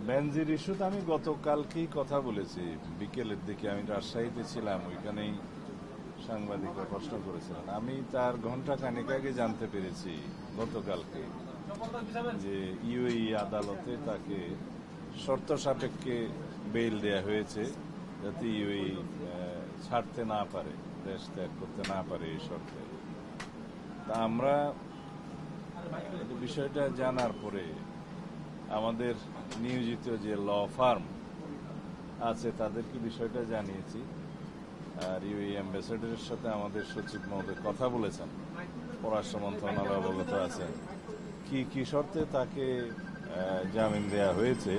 বেনজির ইস্যুতে আমি গতকালকেই কথা বলেছি, বিকেলের দিকে আমি রাজশাহীতে ছিলাম, ওইখানেই সাংবাদিকরা প্রশ্ন করেছিলেন। আমি তার ঘন্টা খানেক আগে জানতে পেরেছি গতকালকে যে ইউএই আদালতে তাকে শর্ত সাপেক্ষে বেইল দেয়া হয়েছে, যাতে ইউএই ছাড়তে না পারে, দেশ ত্যাগ করতে না পারে এই শর্তে। তা আমরা বিষয়টা জানার পরে আমাদের নিয়োজিত যে ল ফার্ম আছে তাদেরকে বিষয়টা জানিয়েছি, আর ইউএই অ্যাম্বাসেডরের সাথে আমাদের সচিব মহোদয় কথা বলেছেন, পররাষ্ট্র মন্ত্রণালয় অবগত আছেন কি কি শর্তে তাকে জামিন দেয়া হয়েছে।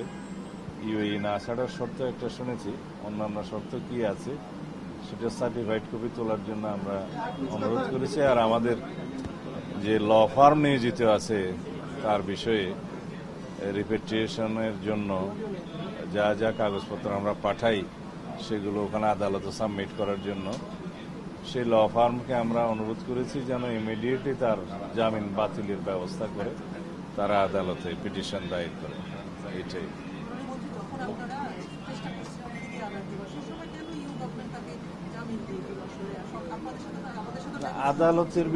ইউএই না ছাড়ার শর্ত একটা শুনেছি, অন্যান্য শর্ত কি আছে সেটা সার্টিফাইড কপি তোলার জন্য আমরা অনুরোধ করেছি। আর আমাদের যে ল ফার্ম নিয়োজিত আছে তার বিষয়ে রিপেট্রিয়েশনের জন্য যা যা কাগজপত্র আমরা পাঠাই সেগুলো ওখানে আদালতে সাবমিট করার জন্য সেই ল ফার্মকে আমরা অনুরোধ করেছি যেন ইমিডিয়েটলি তার জামিন বাতিলের ব্যবস্থা করে তারা আদালতে পিটিশন দায়ের করে। এটাই আদালতের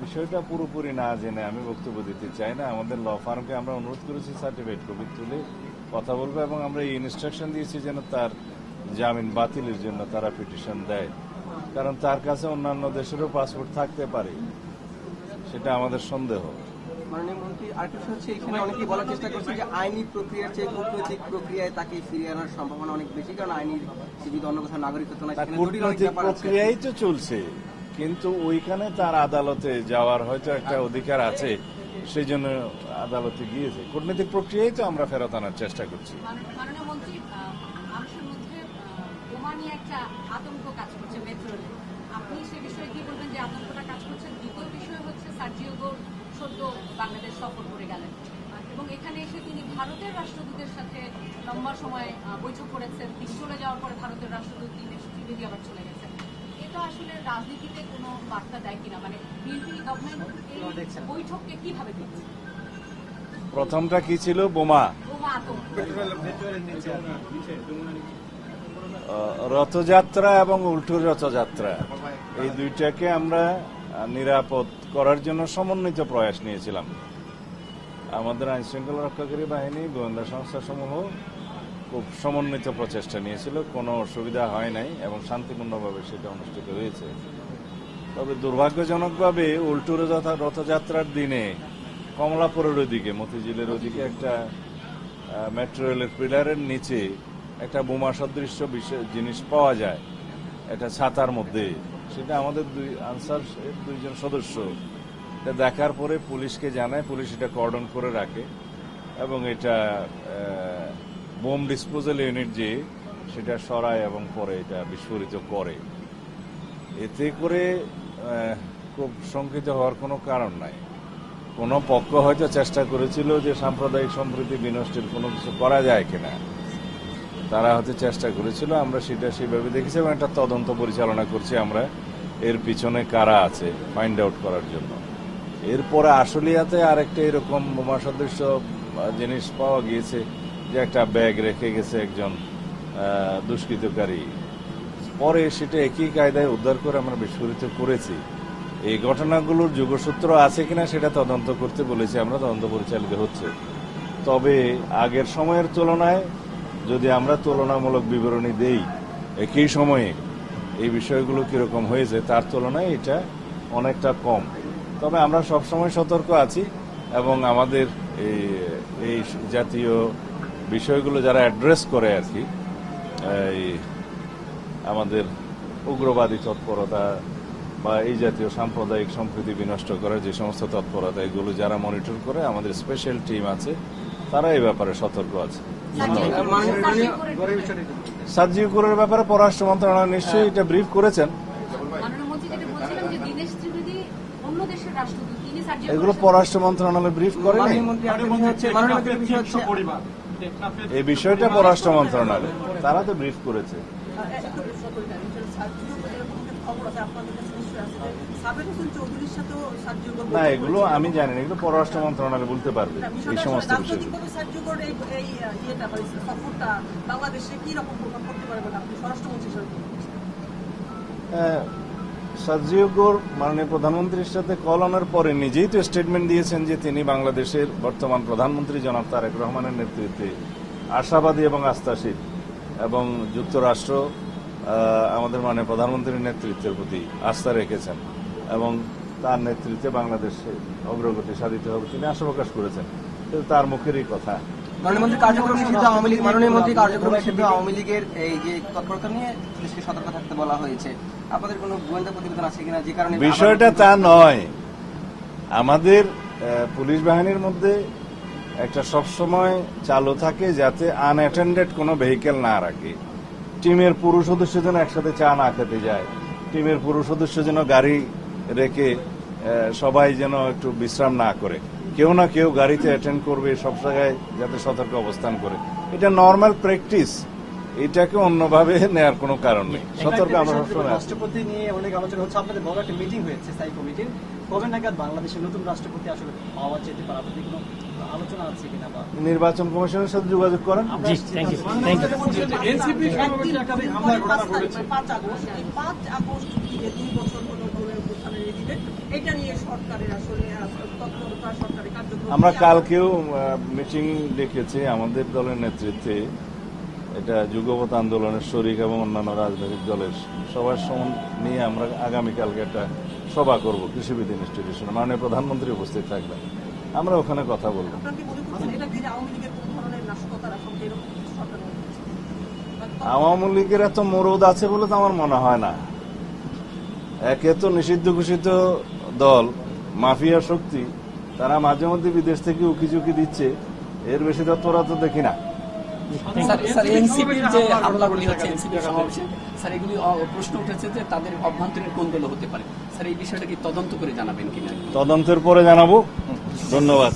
বিষয়টা পুরোপুরি না জেনে আমি বক্তব্য দিতে চাই না। আমাদের ল ফার্মকে আমরা অনুরোধ করেছি সার্টিফিকেট কপি তুলে কথা বলবো, এবং আমরা এই ইনস্ট্রাকশন দিয়েছি যেন তার জামিন বাতিলের জন্য তারা পিটিশন দেয়, কারণ তার কাছে অন্যান্য দেশেরও পাসপোর্ট থাকতে পারে, সেটা আমাদের সন্দেহ। মাননীয় মন্ত্রী, আরেকটা হচ্ছে এখানে অনেকেই বলার চেষ্টা করছে যে আইনি প্রক্রিয়ার চেয়ে কূটনৈতিক প্রক্রিয়ায় তাকে ফিরিয়ে আনার সম্ভাবনা অনেক বেশি, কারণ আইনি জীবিত অন্য কোথাও নাগরিকত্ব নাই, কূটনৈতিক প্রক্রিয়াই তো চলছে, কিন্তু ওইখানে তার আদালতে যাওয়ার হয়তো একটা অধিকার আছে, সেই জন্য আদালতে গিয়েছে। কূটনৈতিক প্রক্রিয়াই তো আমরা ফেরত আনার চেষ্টা করছি। মাননীয় মন্ত্রী, মানুষের মধ্যে বোমা নিয়ে একটা আতঙ্ক কাজ করছে মেট্রোলে, আপনি সে বিষয়ে কি বলবেন যে আতঙ্কটা কাজ করছে? দ্বিতীয় বিষয় হচ্ছে সার্জিও গোর সদ্য বাংলাদেশ সফর করে গেলেন এবং এখানে এসে তিনি ভারতের রাষ্ট্রদূতের সাথে লম্বা সময় বৈঠক করেছেন। তিনি চলে যাওয়ার পরে ভারতের রাষ্ট্রদূত তিনি আবার চলে গেছেন। এটা আসলে রাজনীতিতে কোনো বার্তা দেয় কিনা, মানে বিএনপি গভর্নমেন্ট এই বৈঠককে কিভাবে দেখছে? প্রথমটা কি ছিল? বোমা রথযাত্রা এবং উল্টো রথযাত্রা, এই দুইটাকে আমরা নিরাপদ করার জন্য সমন্বিত প্রয়াস নিয়েছিলাম। আমাদের আইন শৃঙ্খলা রক্ষাকারী বাহিনী, গোয়েন্দা সংস্থা সমূহ খুব সমন্বিত প্রচেষ্টা নিয়েছিল, কোনো অসুবিধা হয় নাই এবং শান্তিপূর্ণভাবে সেটা অনুষ্ঠিত হয়েছে। তবে দুর্ভাগ্যজনকভাবে উল্টো রথযাত্রার দিনে কমলাপুরের ওইদিকে, মতিঝিলের ওইদিকে একটা মেট্রো রেলের পিলারের নিচে একটা বোমা সদৃশ্য জিনিস পাওয়া যায়, একটা ছাতার মধ্যে। সেটা আমাদের আনসার দুইজন সদস্য এটা দেখার পরে পুলিশকে জানায়, পুলিশ এটা কর্ডন করে রাখে এবং এটা বোম ডিসপোজাল ইউনিট যে সেটা সরায় এবং পরে এটা বিস্ফোরিত করে। এতে করে খুব শঙ্কিত হওয়ার কোনো কারণ নাই। কোনো পক্ষ হয়তো চেষ্টা করেছিল যে সাম্প্রদায়িক সম্প্রীতি বিনষ্টের কোনো কিছু করা যায় কিনা, তারা হয়তো চেষ্টা করেছিল। আমরা সেটা সেভাবে দেখেছি এবং একটা তদন্ত পরিচালনা করছি আমরা, এর পিছনে কারা আছে ফাইন্ড আউট করার জন্য। এরপরে আশুলিয়াতে আরেকটা এরকম বোমা সদৃশ্য জিনিস পাওয়া গিয়েছে, যে একটা ব্যাগ রেখে গেছে একজন দুষ্কৃতকারী, পরে সেটা একই কায়দায় উদ্ধার করে আমরা বিস্ফোরিত করেছি। এই ঘটনাগুলোর যোগসূত্র আছে কিনা সেটা তদন্ত করতে বলেছি আমরা, তদন্ত পরিচালিত হচ্ছে। তবে আগের সময়ের তুলনায় যদি আমরা তুলনামূলক বিবরণী দেই একই সময়ে এই বিষয়গুলো কিরকম হয়েছে, তার তুলনায় এটা অনেকটা কম। তবে আমরা সবসময় সতর্ক আছি এবং আমাদের এই জাতীয় বিষয়গুলো যারা অ্যাড্রেস করে আর কি, আমাদের উগ্রবাদী তৎপরতা বা এই জাতীয় সাম্প্রদায়িক সম্প্রীতি বিনষ্ট করার যে সমস্ত তৎপরতা, এগুলো যারা মনিটর করে, আমাদের স্পেশাল টিম আছে, তারা এই ব্যাপারে সতর্ক আছে। সার্জিও গোরের ব্যাপারে পররাষ্ট্র মন্ত্রণালয় নিশ্চয়ই এটা ব্রিফ করেছেন। এগুলো পররাষ্ট্র মন্ত্রণালয় ব্রিফ করে নাই, এই বিষয়টা পররাষ্ট্র মন্ত্রণালয়, তারা তো ব্রিফ করেছে। খবর আছে আপনাদের কাছে নিশ্চয়ই আছে যে সাবের হোসেন চৌধুরীর সাথেও সার্জিওগর না, এগুলো আমি জানি না, এগুলো পররাষ্ট্র মন্ত্রণালয় বলতে পারবে এই সমস্ত বিষয়। রাজনৈতিকভাবে সার্জিওগর এই ইয়েটা বা সফরটা বাংলাদেশে কি রকম প্রভাব করতে পারে বলে আপনি স্বরাষ্ট্রমন্ত্রী হিসেবে মনে করছেন? সার্জিওগোর মাননীয় প্রধানমন্ত্রীর সাথে কল আনার পরে নিজেই তো স্টেটমেন্ট দিয়েছেন যে তিনি বাংলাদেশের বর্তমান প্রধানমন্ত্রী জনাব তারেক রহমানের নেতৃত্বে আশাবাদী এবং আস্থাশীল, এবং যুক্তরাষ্ট্র আমাদের মাননীয় প্রধানমন্ত্রীর নেতৃত্বের প্রতি আস্থা রেখেছেন এবং তার নেতৃত্বে বাংলাদেশে অগ্রগতি সাধিত হবে তিনি আশা প্রকাশ করেছেন। কিন্তু তার মুখেরই কথা। মাননীয় কার্যক্রম নিষিদ্ধ আওয়ামী লীগ, মাননীয় মন্ত্রী কার্যক্রম নিষিদ্ধ আওয়ামী লীগের এই যে তৎপরতা নিয়ে পুলিশকে সতর্ক থাকতে বলা হয়েছে, আপনাদের কোনো গোয়েন্দা প্রতিবেদন আছে কিনা যে কারণে বিষয়টা তা নয়। আমাদের পুলিশ বাহিনীর মধ্যে একটা সবসময় চালু থাকে যাতে আনঅ্যাটেন্ডেড কোনো ভেহিকেল না রাখে। টিমের পুরুষ সদস্য যেন একসাথে চা না খেতে যায়, টিমের পুরুষ সদস্য যেন গাড়ি রেখে সবাই যেন একটু বিশ্রাম না করে, কেউ না কেউ গাড়িতে অ্যাটেন্ড করবে, সব জায়গায় যাতে সতর্ক অবস্থান করে। এটা নর্মাল প্র্যাকটিস, এটাকে অন্যভাবে নেওয়ার কোনো কারণ নেই। সতর্ক আমরা সবসময় আছি। রাষ্ট্রপতি নিয়ে অনেক আলোচনা হচ্ছে, আপনাদের বড় একটা মিটিং হয়েছে স্থায়ী কমিটির, কবে নাগাদ বাংলাদেশের নতুন রাষ্ট্রপতি আসলে পাওয়া যেতে পারে, আপনাদের কোনো আলোচনা আছে কিনা? বা নির্বাচন কমিশনের সাথে যোগাযোগ করেন। এনসিপি সমাবেশে একটা হামলার ঘটনা ঘটেছে। 5 আগস্ট, এই 5 আগস্ট দিয়ে 2 বছর হলো জুলাই অভ্যুত্থানের এই দিনে, এটা নিয়ে সরকারের আসলে তৎপরতা, সরকারের কার্যক্রম আমরা কালকেও মিটিং ডেকেছি আমাদের দলের নেতৃত্বে। এটা যুগপৎ আন্দোলনের শরিক এবং অন্যান্য রাজনৈতিক দলের সবার নিয়ে আমরা আগামীকালকে একটা সভা করব কৃষিবিদ ইনস্টিটিউশনে। মাননীয় প্রধানমন্ত্রী উপস্থিত থাকবেন, আমরা ওখানে কথা বলবো। আপনারা কি মনে করছেন এটা ঘিরে আওয়ামী লীগের কোন ধরনের নাশকতার আশঙ্কা এরকম কিছু সরকার মনে করছে? আওয়ামী লীগের এত মরদ আছে বলে তো আমার মনে হয় না। একে তো নিষিদ্ধ ঘোষিত দল, মাফিয়া শক্তি, তারা মাঝে মধ্যে বিদেশ থেকে উকিঝুঁকি দিচ্ছে, এর বেশি তৎপরতা তো দেখি না। স্যার এনসিপির যে হামলাগুলি হচ্ছে এনসিপির সমাবেশে, স্যার এগুলি প্রশ্ন উঠেছে যে তাদের অভ্যন্তরীণ কোন্দল হতে পারে। স্যার এই বিষয়টা কি তদন্ত করে জানাবেন কিনা? তদন্তের পরে জানাবো। ধন্যবাদ।